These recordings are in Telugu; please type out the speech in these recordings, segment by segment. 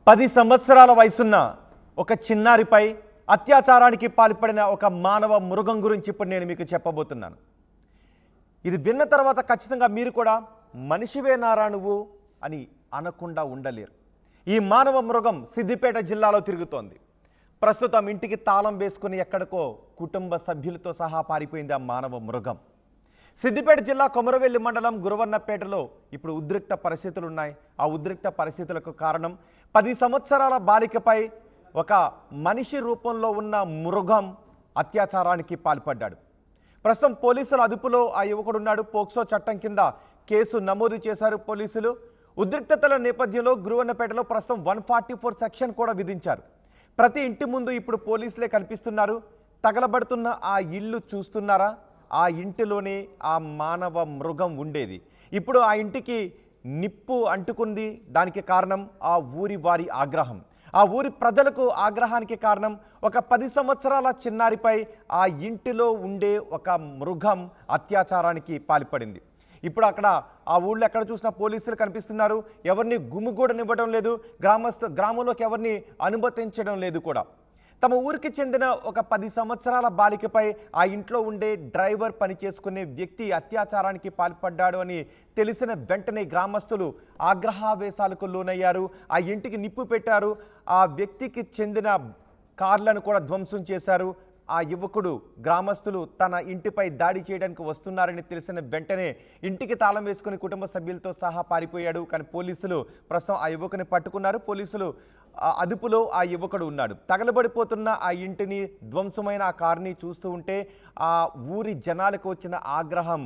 10 సంవత్సరాల వయసున్న ఒక చిన్నారిపై అత్యాచారానికి పాల్పడిన ఒక మానవ మృగం గురించి ఇప్పుడు నేను మీకు చెప్పబోతున్నాను. ఇది విన్న తర్వాత ఖచ్చితంగా మీరు కూడా మనిషివేనారా నువ్వు అని అనకుండా ఉండలేరు. ఈ మానవ మృగం సిద్దిపేట జిల్లాలో తిరుగుతోంది. ప్రస్తుతం ఇంటికి తాళం వేసుకుని ఎక్కడికో కుటుంబ సభ్యులతో సహా పారిపోయింది ఆ మానవ మృగం. సిద్దిపేట జిల్లా కొమరవెల్లి మండలం గురవన్నపేటలో ఇప్పుడు ఉద్రిక్త పరిస్థితులు ఉన్నాయి. ఆ ఉద్రిక్త పరిస్థితులకు కారణం 10 సంవత్సరాల బాలికపై ఒక మనిషి రూపంలో ఉన్న మృగం అత్యాచారానికి పాల్పడ్డాడు. ప్రస్తుతం పోలీసుల అదుపులో ఆ యువకుడున్నాడు. పోక్సో చట్టం కింద కేసు నమోదు చేశారు పోలీసులు. ఉద్రిక్తతల నేపథ్యంలో గురవన్నపేటలో ప్రస్తుతం 144 సెక్షన్ కూడా విధించారు. ప్రతి ఇంటి ముందు ఇప్పుడు పోలీసులే కనిపిస్తున్నారు. తగలబడుతున్న ఆ ఇల్లు చూస్తున్నారా? ఆ ఇంటిలోనే ఆ మానవ మృగం ఉండేది. ఇప్పుడు ఆ ఇంటికి నిప్పు అంటుకుంది. దానికి కారణం ఆ ఊరి వారి ఆగ్రహం. ఆ ఊరి ప్రజలకు ఆగ్రహానికి కారణం ఒక 10 సంవత్సరాల చిన్నారిపై ఆ ఇంటిలో ఉండే ఒక మృగం అత్యాచారానికి పాల్పడింది. ఇప్పుడు అక్కడ ఆ ఊళ్ళో ఎక్కడ చూసినా పోలీసులు కనిపిస్తున్నారు. ఎవరిని గుమిగూడనివ్వడం లేదు. గ్రామంలోకి ఎవరిని అనుమతించడం లేదు కూడా. తమ ఊరికి చెందిన ఒక 10 సంవత్సరాల బాలికపై ఆ ఇంట్లో ఉండే డ్రైవర్ పనిచేసుకునే వ్యక్తి అత్యాచారానికి పాల్పడ్డాడు అని తెలిసిన వెంటనే గ్రామస్తులు ఆగ్రహావేశాలకు లోనయ్యారు. ఆ ఇంటికి నిప్పు పెట్టారు. ఆ వ్యక్తికి చెందిన కార్లను కూడా ధ్వంసం చేశారు. ఆ యువకుడు గ్రామస్తులు తన ఇంటిపై దాడి చేయడానికి వస్తున్నారని తెలిసిన వెంటనే ఇంటికి తాళం వేసుకుని కుటుంబ సభ్యులతో సహా పారిపోయాడు. కానీ పోలీసులు ప్రస్తుతం ఆ యువకుని పట్టుకున్నారు. పోలీసులు అదుపులో ఆ యువకుడు ఉన్నాడు. తగలబడిపోతున్న ఆ ఇంటిని, ధ్వంసమైన ఆ కారుని చూస్తూ ఉంటే ఆ ఊరి జనాలకు వచ్చిన ఆగ్రహం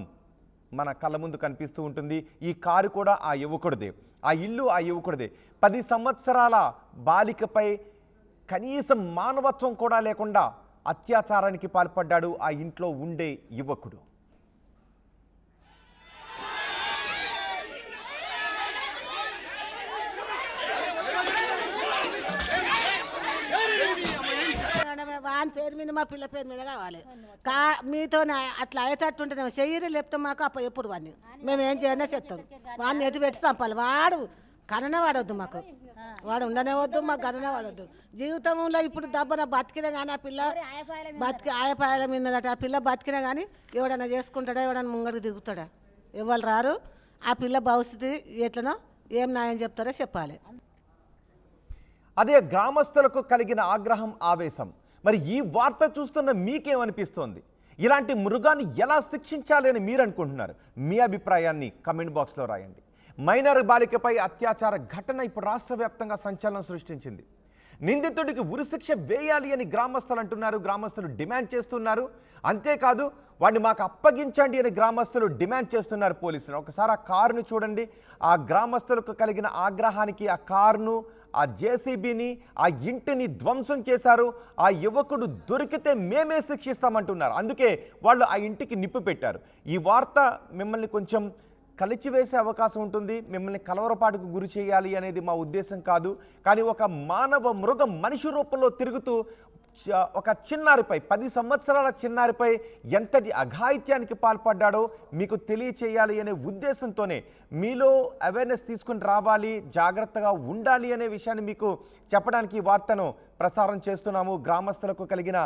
మన కళ్ళ ముందు కనిపిస్తూ ఉంటుంది. ఈ కారు కూడా ఆ యువకుడిదే, ఆ ఇల్లు ఆ యువకుడిదే. 10 సంవత్సరాల బాలికపై కనీసం మానవత్వం కూడా లేకుండా అత్యాచారానికి పాల్పడ్డాడు ఆ ఇంట్లో ఉండే యువకుడు. వాని పేరు మీద మా పిల్ల పేరు మీద కావాలి. మీతో అట్లా అయ్యేటట్టుంటే చెయ్యరు, లేకపోతే మాకు అప్ప ఎప్పుడు వాడిని మేము ఏం చేయనే చెప్తాం. వాడిని ఎటు పెట్టి చంపాలి. వాడు కననే వాడవద్దు, మాకు వాడు ఉండనే వద్దు, మాకు కననే వాడవద్దు. జీవితంలో ఇప్పుడు దెబ్బన బతికినా కానీ ఆ పిల్ల ఆయపాయల మీదట. ఆ పిల్ల బతికినా కానీ ఎవడన్నా చేసుకుంటాడా, ఎవడన్నా ముంగడికి దిగుతాడా? ఎవరు రారు. ఆ పిల్ల భవిష్యత్తు ఎట్లనో ఏం న్యాయం చెప్తారో చెప్పాలి. అదే గ్రామస్తులకు కలిగిన ఆగ్రహం, ఆవేశం. మరి ఈ వార్త చూస్తున్న మీకేమనిపిస్తోంది? ఇలాంటి మృగాన్ని ఎలా శిక్షించాలి అని మీరు అనుకుంటున్నారు? మీ అభిప్రాయాన్ని కమెంట్ బాక్స్లో రాయండి. మైనర్ బాలికపై అత్యాచార ఘటన ఇప్పుడు రాష్ట్ర వ్యాప్తంగా సంచలనం సృష్టించింది. నిందితుడికి ఉరిశిక్ష వేయాలి అని గ్రామస్తులు అంటున్నారు. గ్రామస్తులు డిమాండ్ చేస్తున్నారు. అంతేకాదు వాడిని మాకు అప్పగించండి అని గ్రామస్తులు డిమాండ్ చేస్తున్నారు పోలీసులు. ఒకసారి ఆ కారును చూడండి. ఆ గ్రామస్తులకు కలిగిన ఆగ్రహానికి ఆ కారును, ఆ జేసీబీని, ఆ ఇంటిని ధ్వంసం చేశారు. ఆ యువకుడు దొరికితే మేమే శిక్షిస్తామంటున్నారు. అందుకే వాళ్ళు ఆ ఇంటికి నిప్పు పెట్టారు. ఈ వార్త మిమ్మల్ని కొంచెం కలిచివేసే అవకాశం ఉంటుంది. మిమ్మల్ని కలవరపాటుకు గురి చేయాలి అనేది మా ఉద్దేశం కాదు. కానీ ఒక మానవ మృగం మనిషి రూపంలో తిరుగుతూ ఒక చిన్నారిపై, 10 సంవత్సరాల చిన్నారిపై ఎంతటి అఘాయిత్యానికి పాల్పడ్డాడో మీకు తెలియచేయాలి అనే ఉద్దేశంతోనే, మీలో అవేర్నెస్ తీసుకుని రావాలి, జాగ్రత్తగా ఉండాలి అనే విషయాన్ని మీకు చెప్పడానికి ఈ వార్తను ప్రసారం చేస్తున్నాము. గ్రామస్తులకు కలిగిన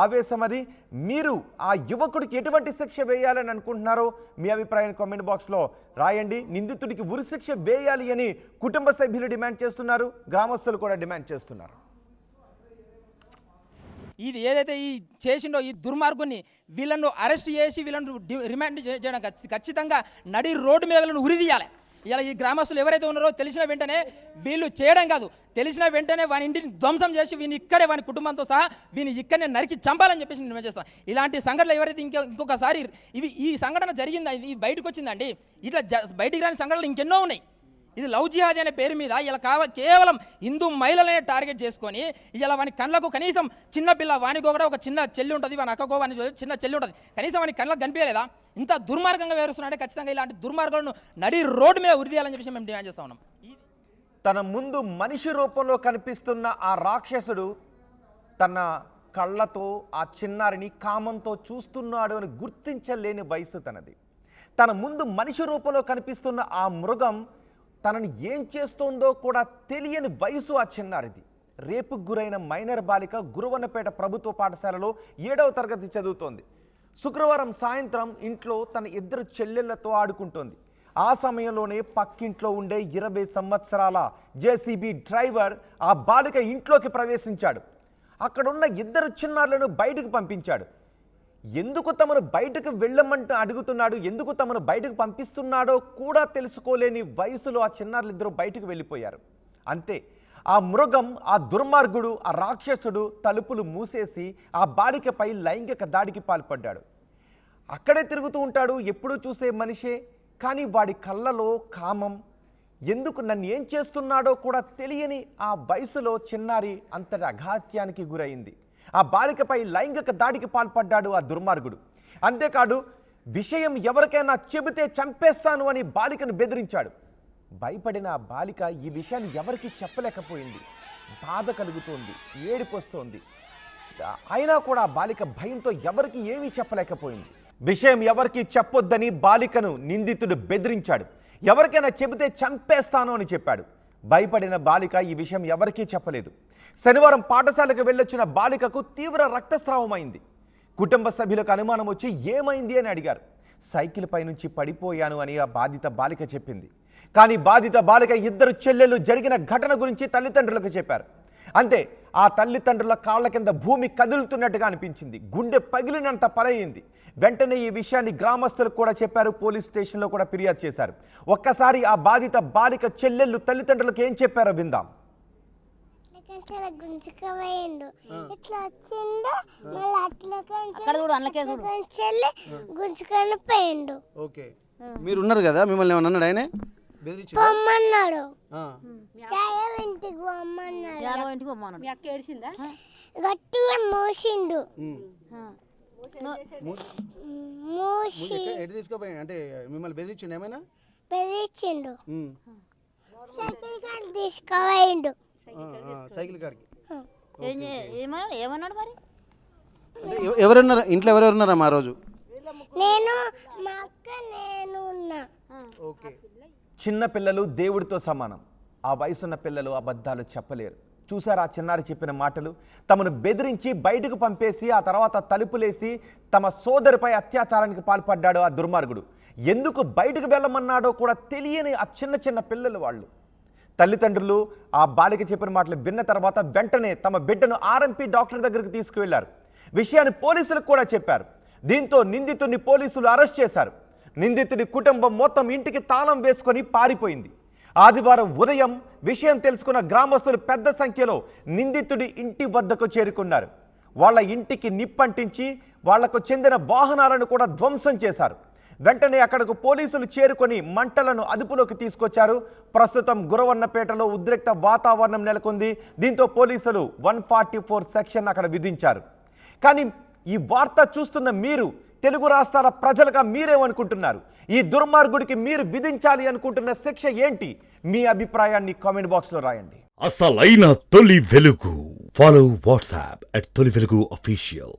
ఆవేశం అది. మీరు ఆ యువకుడికి ఎటువంటి శిక్ష వేయాలని అనుకుంటున్నారో మీ అభిప్రాయాన్ని కామెంట్ బాక్స్లో రాయండి. నిందితుడికి ఉరిశిక్ష వేయాలి అని కుటుంబ సభ్యులు డిమాండ్ చేస్తున్నారు. గ్రామస్తులు కూడా డిమాండ్ చేస్తున్నారు. ఇది ఏదైతే ఈ చేసిండో ఈ దుర్మార్గుని వీళ్ళను అరెస్ట్ చేసి వీళ్ళను రిమాండ్ చేయడం ఖచ్చితంగా నడి రోడ్డు మీద వీళ్ళను ఉరిదీయాలి. ఇలా ఈ గ్రామస్తులు ఎవరైతే ఉన్నారో తెలిసిన వెంటనే వీళ్ళు చేయడం కాదు, తెలిసిన వెంటనే వాని ఇంటిని ధ్వంసం చేసి వీని ఇక్కడే వాని కుటుంబంతో సహా వీని ఇక్కడనే నరికి చంపాలని చెప్పేసి నేను చేస్తాను. ఇలాంటి సంఘటనలు ఎవరైతే ఇంకొకసారి ఈ సంఘటన జరిగిందా, ఇది బయటకు వచ్చిందండి. ఇట్లా బయటికి రాని సంఘటనలు ఇంకెన్నో ఉన్నాయి. ఇది లవ్ జిహాదీ అనే పేరు మీద ఇలా కేవలం హిందూ మహిళలనే టార్గెట్ చేసుకొని ఇలా వాని కళ్ళకు కనీసం చిన్నపిల్ల వానికి కూడా ఒక చిన్న చెల్లి ఉంటుంది, వాని అక్కకో వాని చిన్న చెల్లి ఉంటుంది, కనీసం వాని కళ్ళకు కనిపించలేదా? ఇంత దుర్మార్గంగా వేరుస్తున్నాడే ఖచ్చితంగా ఇలాంటి దుర్మార్గాలను నడి రోడ్డు మీద ఉరిదీయాలని చెప్పేసి మేము డిమాండ్ చేస్తా ఉన్నాం. తన ముందు మనిషి రూపంలో కనిపిస్తున్న ఆ రాక్షసుడు తన కళ్ళతో ఆ చిన్నారిని కామంతో చూస్తున్నాడు అని గుర్తించలేని వయసు తనది. తన ముందు మనిషి రూపంలో కనిపిస్తున్న ఆ మృగం తనని ఏం చేస్తోందో కూడా తెలియని వయసు ఆ చిన్నారిది. రేపుకు గురైన మైనర్ బాలిక గురువన్నపేట ప్రభుత్వ పాఠశాలలో 7వ తరగతి చదువుతోంది. శుక్రవారం సాయంత్రం ఇంట్లో తన 2 చెల్లెళ్లతో ఆడుకుంటోంది. ఆ సమయంలోనే పక్కింట్లో ఉండే 20 సంవత్సరాల జేసీబీ డ్రైవర్ ఆ బాలిక ఇంట్లోకి ప్రవేశించాడు. అక్కడున్న 2 చిన్నారులను బయటకు పంపించాడు. ఎందుకు తమను బయటకు వెళ్ళమంటూ అడుగుతున్నాడు, ఎందుకు తమను బయటకు పంపిస్తున్నాడో కూడా తెలుసుకోలేని వయసులో ఆ చిన్నారులిద్దరూ బయటకు వెళ్ళిపోయారు. అంతే, ఆ మృగం, ఆ దుర్మార్గుడు, ఆ రాక్షసుడు తలుపులు మూసేసి ఆ బాలికపై లైంగిక దాడికి పాల్పడ్డాడు. అక్కడే తిరుగుతూ ఉంటాడు, ఎప్పుడూ చూసే మనిషే, కానీ వాడి కళ్ళలో కామం. ఎందుకు నన్ను ఏం చేస్తున్నాడో కూడా తెలియని ఆ వయసులో చిన్నారి అంతటి అఘాత్యానికి గురైంది. ఆ బాలికపై లైంగిక దాడికి పాల్పడ్డాడు ఆ దుర్మార్గుడు. అంతేకాదు, విషయం ఎవరికైనా చెబితే చంపేస్తాను అని బాలికను బెదిరించాడు. భయపడిన ఆ బాలిక ఈ విషయాన్ని ఎవరికి చెప్పలేకపోయింది. బాధ కలుగుతోంది, ఏడిపోస్తోంది. అయినా కూడా ఆ బాలిక భయంతో ఎవరికి ఏమీ చెప్పలేకపోయింది. విషయం ఎవరికి చెప్పొద్దని బాలికను నిందితుడు బెదిరించాడు. ఎవరికైనా చెబితే చంపేస్తాను అని చెప్పాడు. భయపడిన బాలిక ఈ విషయం ఎవరికీ చెప్పలేదు. శనివారం పాఠశాలకు వెళ్ళొచ్చిన బాలికకు తీవ్ర రక్తస్రావం అయింది. కుటుంబ సభ్యులకు అనుమానం వచ్చి ఏమైంది అని అడిగారు. సైకిల్ పై నుంచి పడిపోయాను అని ఆ బాధిత బాలిక చెప్పింది. కానీ బాధిత బాలిక 2 చెల్లెలు జరిగిన ఘటన గురించి తల్లిదండ్రులకు చెప్పారు. అంతే, ఆ తల్లిదండ్రుల కాళ్ల కింద భూమి కదులుతున్నట్టుగా అనిపించింది. గుండె పగిలినంత పరయింది. వెంటనే ఈ విషయాన్ని గ్రామస్తులకు కూడా చెప్పారు. పోలీస్ స్టేషన్లో కూడా ఫిర్యాదు చేశారు. ఒక్కసారి ఆ బాధిత బాలిక చెల్లెళ్ళు తల్లిదండ్రులకు ఏం చెప్పారో విందాం. గుంజుకపోయిండు, ఇట్లా వచ్చిండు, మళ్ళీ అట్లా గుంజుకొని పోయిండు. ఓకే, మీరు ఉన్నారు కదా, మిమ్మల్ని ఏమన్నా అన్నాడు? ఆయన పొమ్మన్నాడు, ఇంటికి పొమ్మన్నాడు, గట్టిగా మూసిండు. ఎటు తీసుకుపోయి అంటే మిమ్మల్ని బెదిరించిండు? ఏమైనా బెదిరించిండు, సైకిల్ కార్ తీసుకుపోయిండు. సైకిల్ కార్కి ఏమన్నాడు మరి? ఎవరున్నారు ఇంట్లో? ఎవరెవరున్నారా మా రోజు? నేను, మా అక్క, నేను ఉన్నా. ఓకే, చిన్న పిల్లలు దేవుడితో సమానం. ఆ వయసున్న పిల్లలు అబద్ధాలు చెప్పలేరు. చూసారా ఆ చిన్నారి చెప్పిన మాటలు? తమను బెదిరించి బయటకు పంపేసి ఆ తర్వాత తలుపులేసి తమ సోదరిపై అత్యాచారానికి పాల్పడ్డాడు ఆ దుర్మార్గుడు. ఎందుకు బయటకు వెళ్ళమన్నాడో కూడా తెలియని ఆ చిన్న చిన్న పిల్లలు వాళ్ళు. తల్లిదండ్రులు ఆ బాలిక చెప్పిన మాటలు విన్న తర్వాత వెంటనే తమ బిడ్డను ఆర్ఎంపీ డాక్టర్ దగ్గరికి తీసుకువెళ్లారు. విషయాన్ని పోలీసులకు కూడా చెప్పారు. దీంతో నిందితుడిని పోలీసులు అరెస్ట్ చేశారు. నిందితుడి కుటుంబం మొత్తం ఇంటికి తాళం వేసుకొని పారిపోయింది. ఆదివారం ఉదయం విషయం తెలుసుకున్న గ్రామస్తులు పెద్ద సంఖ్యలో నిందితుడి ఇంటి వద్దకు చేరుకున్నారు. వాళ్ళ ఇంటికి నిప్పంటించి వాళ్లకు చెందిన వాహనాలను కూడా ధ్వంసం చేశారు. వెంటనే అక్కడకు పోలీసులు చేరుకొని మంటలను అదుపులోకి తీసుకొచ్చారు. ప్రస్తుతం గురవన్నపేటలో ఉద్రిక్త వాతావరణం నెలకొంది. దీంతో పోలీసులు 144 సెక్షన్ అక్కడ విధించారు. కానీ ఈ వార్త చూస్తున్న మీరు, తెలుగు రాష్ట్రాల ప్రజలుగా మీరేమనుకుంటున్నారు? ఈ దుర్మార్గుడికి మీరు విధించాలి అనుకుంటున్న శిక్ష ఏంటి? మీ అభిప్రాయాన్ని కామెంట్ బాక్స్లో రాయండి. అసలైన తొలి వెలుగు. ఫాలో వాట్సాప్ @తొలి వెలుగు అఫీషియల్.